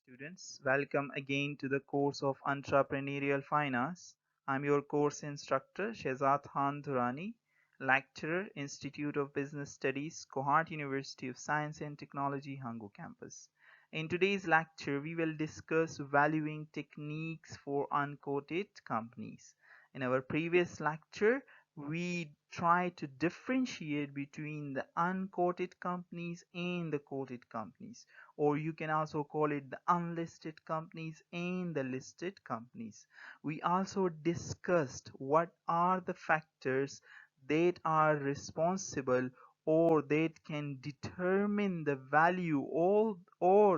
students. Welcome again to the course of Entrepreneurial Finance. I'm your course instructor, Shehzad Khan Durrani, lecturer, Institute of Business Studies, Cohort University of Science and Technology, Hangu campus. In today's lecture, we will discuss valuing techniques for unquoted companies. In our previous lecture, we try to differentiate between the unquoted companies and the quoted companies, or you can also call it the unlisted companies and the listed companies. We also discussed what are the factors that are responsible or that can determine the value or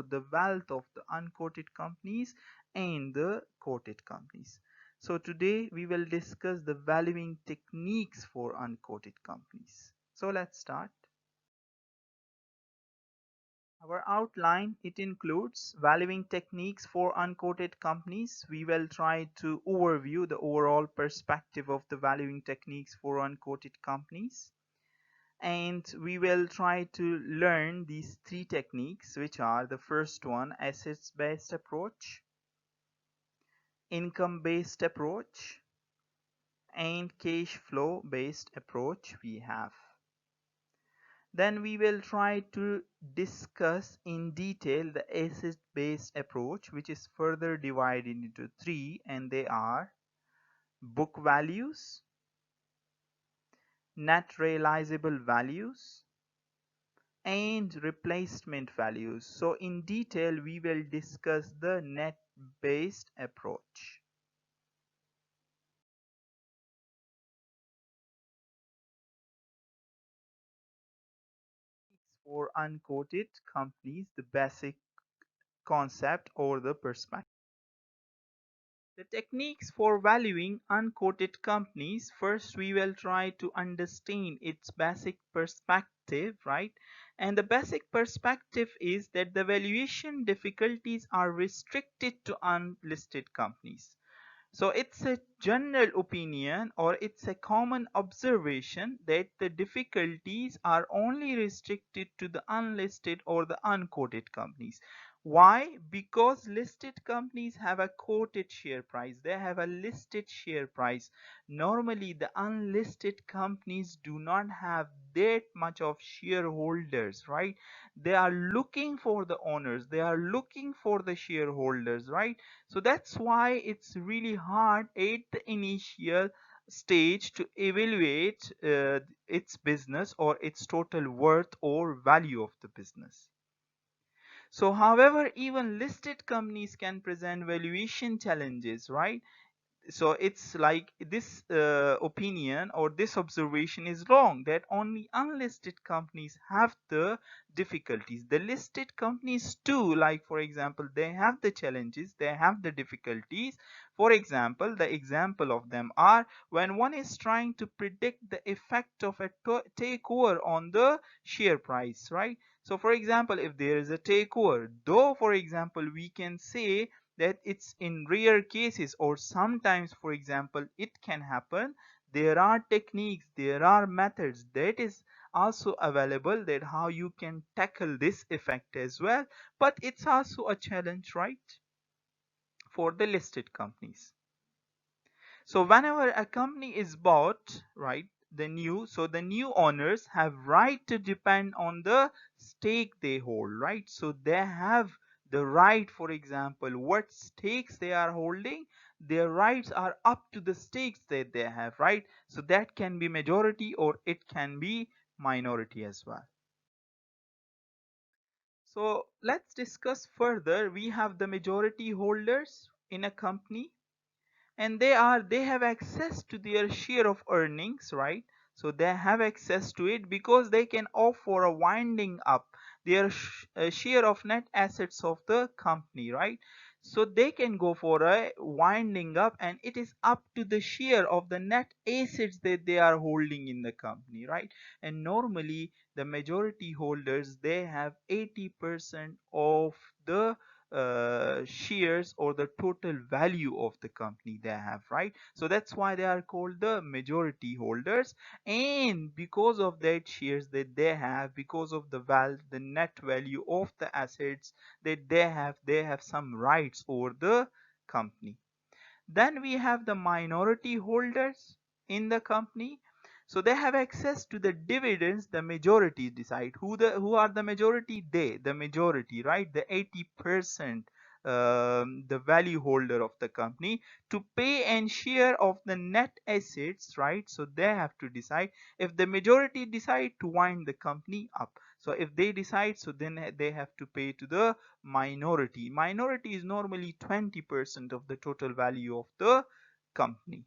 the wealth of the unquoted companies and the quoted companies. So today we will discuss the valuing techniques for unquoted companies. So let's start. Our outline, it includes valuing techniques for unquoted companies. We will try to overview the overall perspective of the valuing techniques for unquoted companies. And we will try to learn these three techniques, which are the first one, assets-based approach, income-based approach, and cash flow-based approach we have. Then we will try to discuss in detail the asset-based approach, which is further divided into three, and they are book values, net realizable values, and replacement values. So in detail, we will discuss the net-based approach. For unquoted companies, the basic concept or the perspective. The techniques for valuing unquoted companies, first we will try to understand its basic perspective, right? And the basic perspective is that the valuation difficulties are restricted to unlisted companies. So it's a general opinion or it's a common observation that the difficulties are only restricted to the unlisted or the unquoted companies. Why? Because listed companies have a quoted share price. They have a listed share price. Normally, the unlisted companies do not have that much of shareholders, right? They are looking for the owners. They are looking for the shareholders, right? So that's why it's really hard at the initial stage to evaluate its business or its total worth or value of the business. So however, even listed companies can present valuation challenges, right? So it's like this opinion or this observation is wrong, that only unlisted companies have the difficulties. The listed companies too, like for example, they have the challenges, they have the difficulties. For example, the example of them are when one is trying to predict the effect of a takeover on the share price, right? So for example, if there is a takeover, though for example we can say that it's in rare cases, or sometimes for example it can happen, there are techniques, there are methods that is also available, that how you can tackle this effect as well, but it's also a challenge, right, for the listed companies. So whenever a company is bought, right, the new owners have right to depend on the stake they hold, right? So they have the right, for example, what stakes they are holding, their rights are up to the stakes that they have, right? So that can be majority or it can be minority as well. So let's discuss further. We have the majority holders in a company, and they have access to their share of earnings, right? So they have access to it because they can opt for a winding up their share of net assets of the company, right? So they can go for a winding up, and it is up to the share of the net assets that they are holding in the company, right? And normally the majority holders, they have 80% of the shares or the total value of the company they have, right? So that's why they are called the majority holders. And because of that shares that they have, because of the net value of the assets that they have some rights over the company. Then we have the minority holders in the company. So they have access to the dividends the majority decide. Who are the majority? The majority, right? The 80%, the value holder of the company, to pay and share of the net assets, right? So they have to decide. If the majority decide to wind the company up, so if they decide, so then they have to pay to the minority. Minority is normally 20% of the total value of the company.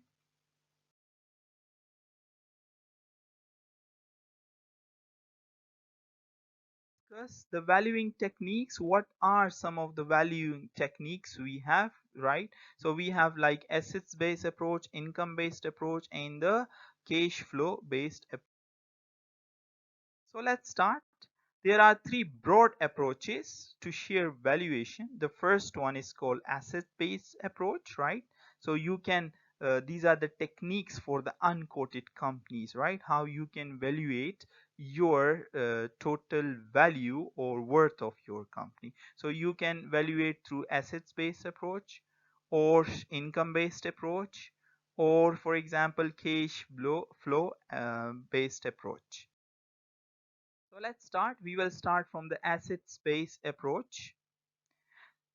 Discuss the valuing techniques. What are some of the valuing techniques we have, right? So we have like assets based approach, income based approach, and the cash flow based approach. So let's start. There are three broad approaches to share valuation. The first one is called asset-based approach, right? So you can, these are the techniques for the unquoted companies, right? How you can evaluate your total value or worth of your company. So you can evaluate through assets-based approach or income-based approach, or for example, cash flow based approach. So let's start. We will start from the assets based approach.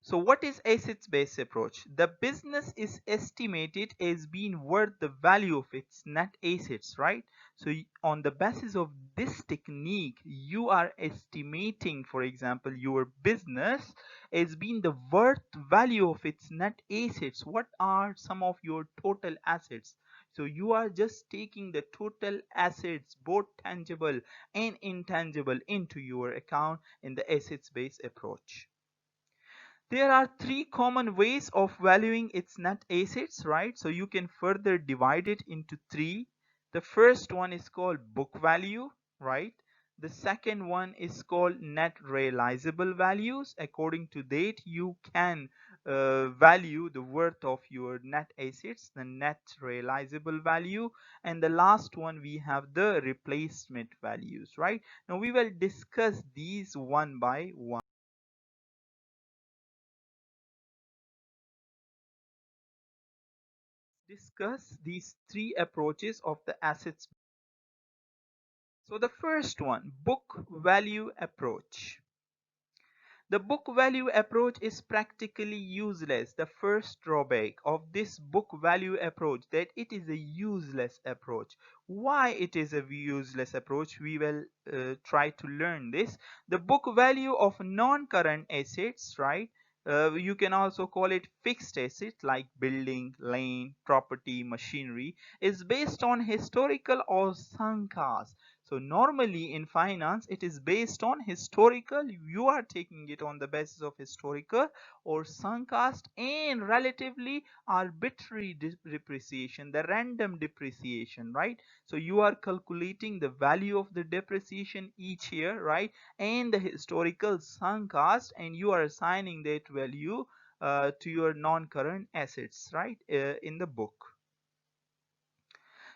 So what is assets based approach? The business is estimated as being worth the value of its net assets, right? So on the basis of this technique, you are estimating, for example, your business as being the worth value of its net assets. What are some of your total assets? So you are just taking the total assets, both tangible and intangible, into your account in the assets based approach. There are three common ways of valuing its net assets, right? So you can further divide it into three. The first one is called book value, right? The second one is called net realizable values. According to that, you can value the worth of your net assets, the net realizable value. And the last one, we have the replacement values, right? Now we will discuss these one by one. Discuss these three approaches of the assets. So the first one, book value approach. The book value approach is practically useless. The first drawback of this book value approach, that it is a useless approach. Why it is a useless approach? We will try to learn this. The book value of non-current assets, right? You can also call it fixed assets like building, land, property, machinery, is based on historical or sunk cost. So normally in finance, it is based on historical. You are taking it on the basis of historical or sunk cost and relatively arbitrary depreciation, the random depreciation, right? So you are calculating the value of the depreciation each year, right? And the historical sunk cost, and you are assigning that value to your non-current assets, right? In the book.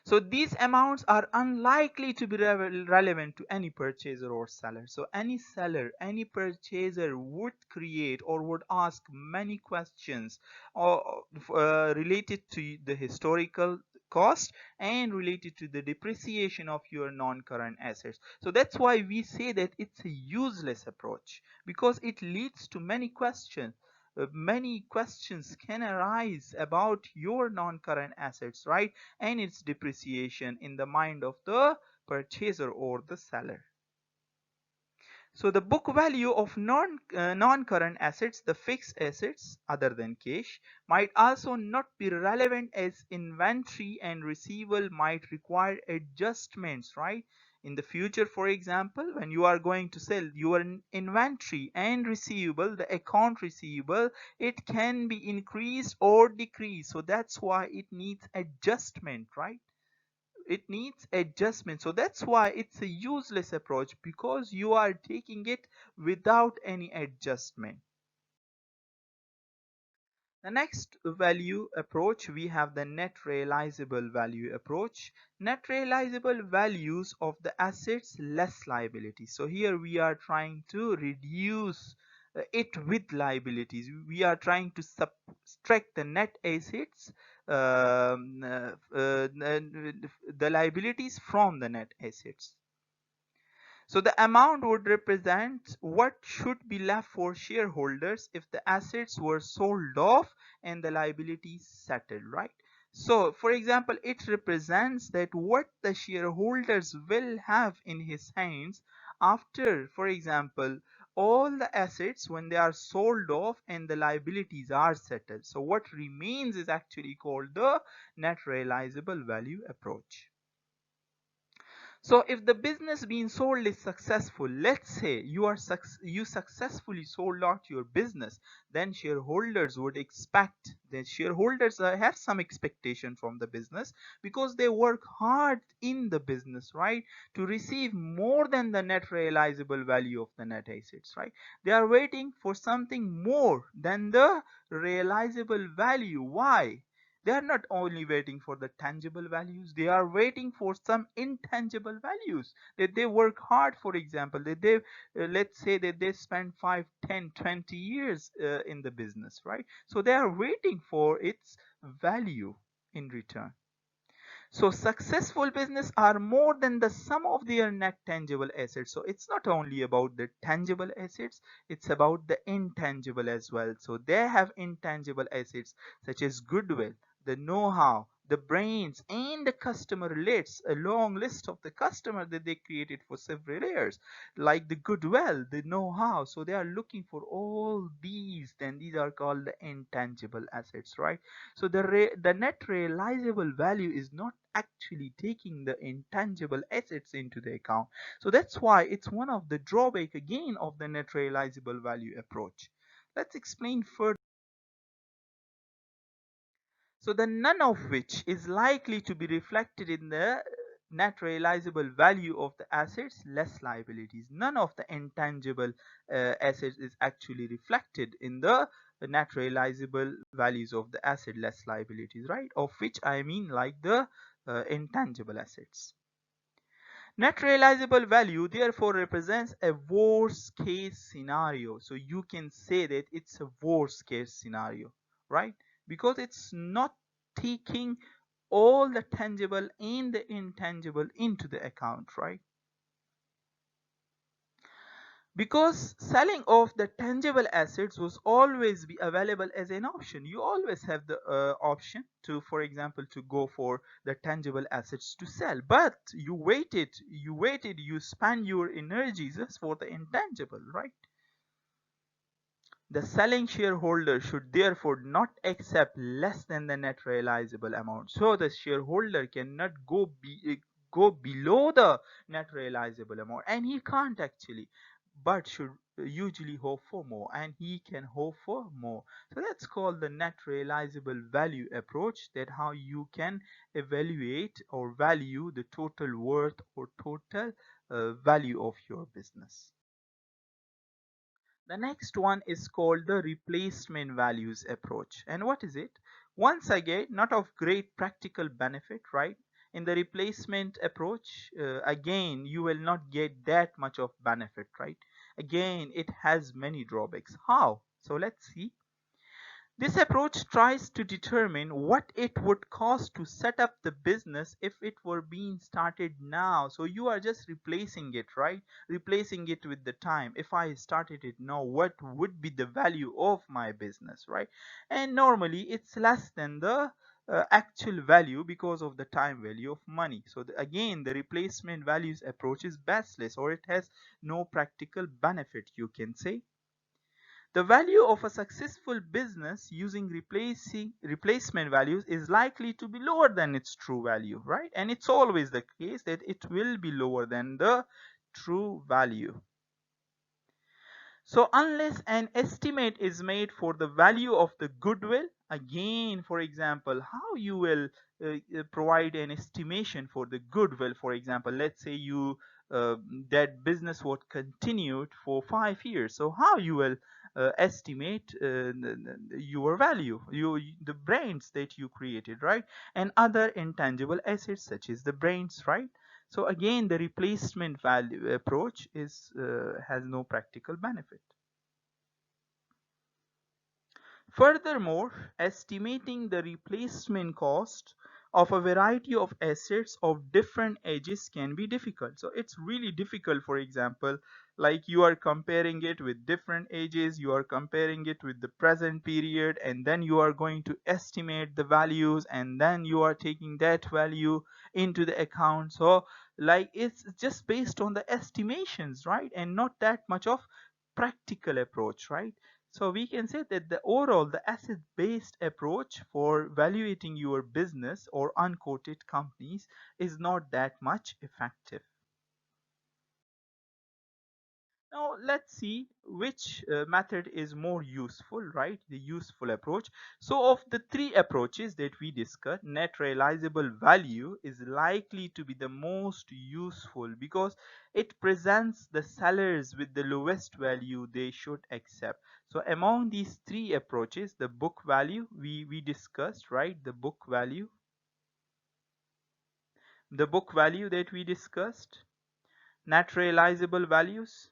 So these amounts are unlikely to be relevant to any purchaser or seller. So any seller, any purchaser would create or would ask many questions related to the historical cost and related to the depreciation of your non-current assets. So that's why we say that it's a useless approach, because it leads to many questions. Many questions can arise about your non-current assets, right? And its depreciation in the mind of the purchaser or the seller. So the book value of non-current assets, the fixed assets other than cash, might also not be relevant, as inventory and receivable might require adjustments, right? In the future, for example, when you are going to sell your inventory and receivable, the account receivable, it can be increased or decreased. So that's why it needs adjustment, right? It needs adjustment. So that's why it's a useless approach, because you are taking it without any adjustment. The next value approach, we have the net realizable value approach. Net realizable values of the assets less liabilities. So here we are trying to reduce it with liabilities. We are trying to subtract the net assets, the liabilities from the net assets. So the amount would represent what should be left for shareholders if the assets were sold off and the liabilities settled, right? So for example, it represents that what the shareholders will have in his hands after, for example, all the assets when they are sold off and the liabilities are settled. So what remains is actually called the net realizable value approach. So if the business being sold is successful, let's say you successfully sold out your business, then shareholders would expect, the shareholders have some expectation from the business because they work hard in the business, right, to receive more than the net realizable value of the net assets, right? They are waiting for something more than the realizable value. Why? They are not only waiting for the tangible values, they are waiting for some intangible values that they work hard, for example, that they let's say that they spend 5, 10, 20 years in the business, right? So they are waiting for its value in return. So successful business are more than the sum of their net tangible assets. So it's not only about the tangible assets, it's about the intangible as well. So they have intangible assets such as goodwill, the know-how, the brains, and the customer relates, a long list of the customer that they created for several years, like the goodwill, the know-how. So they are looking for all these, then these are called the intangible assets, right? So the net realizable value is not actually taking the intangible assets into the account. So that's why it's one of the drawback again of the net realizable value approach. Let's explain further. So the none of which is likely to be reflected in the net realizable value of the assets less liabilities. None of the intangible assets is actually reflected in the net realizable values of the asset less liabilities, right? Of which I mean like the intangible assets. Net realizable value therefore represents a worst case scenario. So you can say that it's a worst case scenario, right? Because it's not taking all the tangible and the intangible into the account, right? Because selling off the tangible assets was always be available as an option. You always have the option to, for example, to go for the tangible assets to sell, but you spend your energies just for the intangible, right? The selling shareholder should therefore not accept less than the net realizable amount. So the shareholder cannot go below the net realizable amount, and he can't actually, but should usually hope for more, and he can hope for more. So that's called the net realizable value approach, that how you can evaluate or value the total worth or total value of your business. The next one is called the replacement values approach. And what is it? Once again, not of great practical benefit, right? In the replacement approach, again, you will not get that much of benefit, right? Again, it has many drawbacks. How? So let's see. This approach tries to determine what it would cost to set up the business if it were being started now. So you are just replacing it, right? Replacing it with the time. If I started it now, what would be the value of my business, right? And normally it's less than the actual value because of the time value of money. So again, the replacement values approach is baseless, or it has no practical benefit, you can say. The value of a successful business using replacement values is likely to be lower than its true value, right? And it's always the case that it will be lower than the true value. So unless an estimate is made for the value of the goodwill, again, for example, how you will provide an estimation for the goodwill, for example, let's say you that business was continued for 5 years. So how you will estimate your value, the brains that you created, right? And other intangible assets such as the brains, right? So again, the replacement value approach is has no practical benefit. Furthermore, estimating the replacement cost of a variety of assets of different ages can be difficult. So it's really difficult, for example, like you are comparing it with different ages, you are comparing it with the present period, and then you are going to estimate the values, and then you are taking that value into the account. So, like, it's just based on the estimations, right? And not that much of practical approach, right? So we can say that the overall the asset based approach for valuating your business or unquoted companies is not that much effective. Now let's see which method is more useful, right? The useful approach. So of the three approaches that we discussed, net realizable value is likely to be the most useful because it presents the sellers with the lowest value they should accept. So among these three approaches, the book value we discussed, right? The book value that we discussed, net realizable values,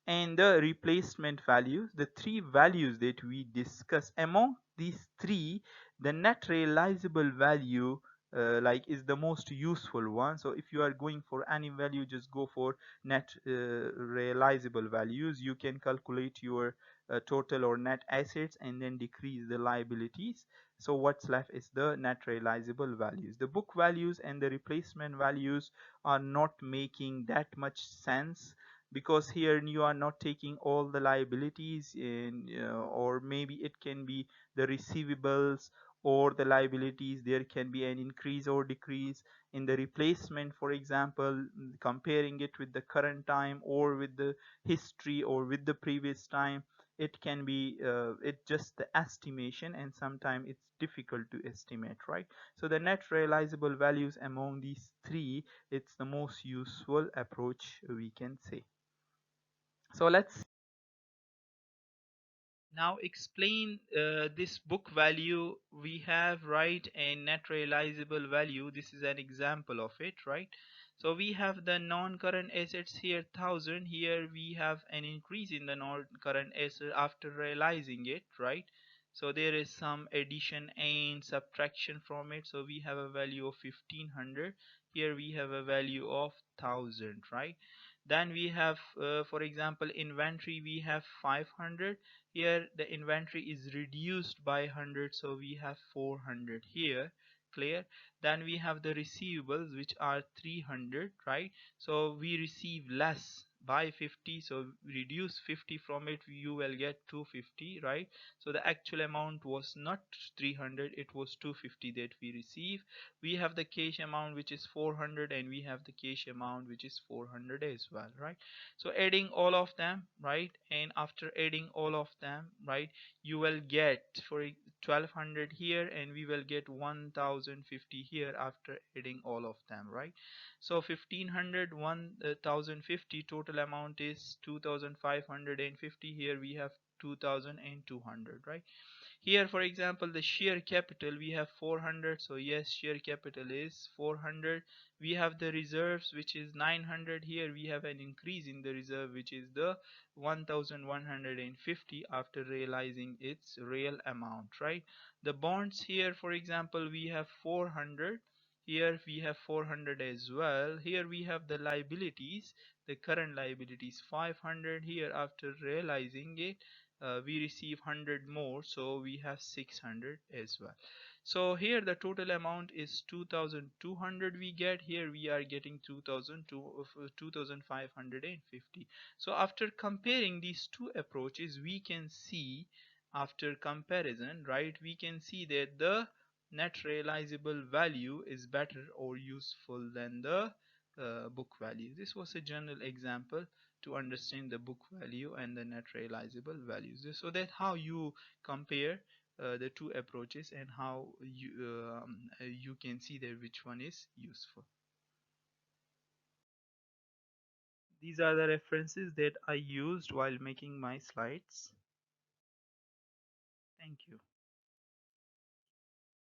and the replacement values, the three values that we discuss. Among these three, the net realizable value is the most useful one. So if you are going for any value, just go for net realizable values. You can calculate your total or net assets and then decrease the liabilities. So what's left is the net realizable values. The book values and the replacement values are not making that much sense, because here you are not taking all the liabilities in, or maybe it can be the receivables or the liabilities. There can be an increase or decrease in the replacement, for example, comparing it with the current time or with the history or with the previous time. It can be it just the estimation, and sometimes it's difficult to estimate, right? So the net realizable values among these three, it's the most useful approach, we can say. So let's now explain this book value we have, right, and net realizable value. This is an example of it, right? So we have the non-current assets here 1000. Here we have an increase in the non-current asset after realizing it, right? So there is some addition and subtraction from it. So we have a value of 1500. Here we have a value of 1000, right? Then we have for example, inventory we have 500. Here the inventory is reduced by 100, so we have 400 here. Clear? Then we have the receivables, which are 300, right? So we receive less by 50, so reduce 50 from it, you will get 250, right? So the actual amount was not 300, it was 250 that we receive. We have the cash amount, which is 400, and we have the cash amount, which is 400 as well, right? So adding all of them, right, and after adding all of them, right, you will get for 1200 here, and we will get 1050 here after adding all of them, right? So 1500 1050, total amount is 2550. Here we have 2200, right? Here for example, the share capital we have 400, so yes, share capital is 400. We have the reserves, which is 900. Here we have an increase in the reserve, which is the 1150 after realizing its real amount, right? The bonds here for example, we have 400. Here we have 400 as well. Here we have the liabilities, the current liabilities 500. Here after realizing it, we receive 100 more, so we have 600 as well. So here the total amount is 2200 we get. Here we are getting 2550. So after comparing these two approaches, we can see, after comparison, right, we can see that the net realizable value is better or useful than the book value. This was a general example to understand the book value and the net realizable values. So that how you compare the two approaches, and how you can see that which one is useful. These are the references that I used while making my slides. Thank you.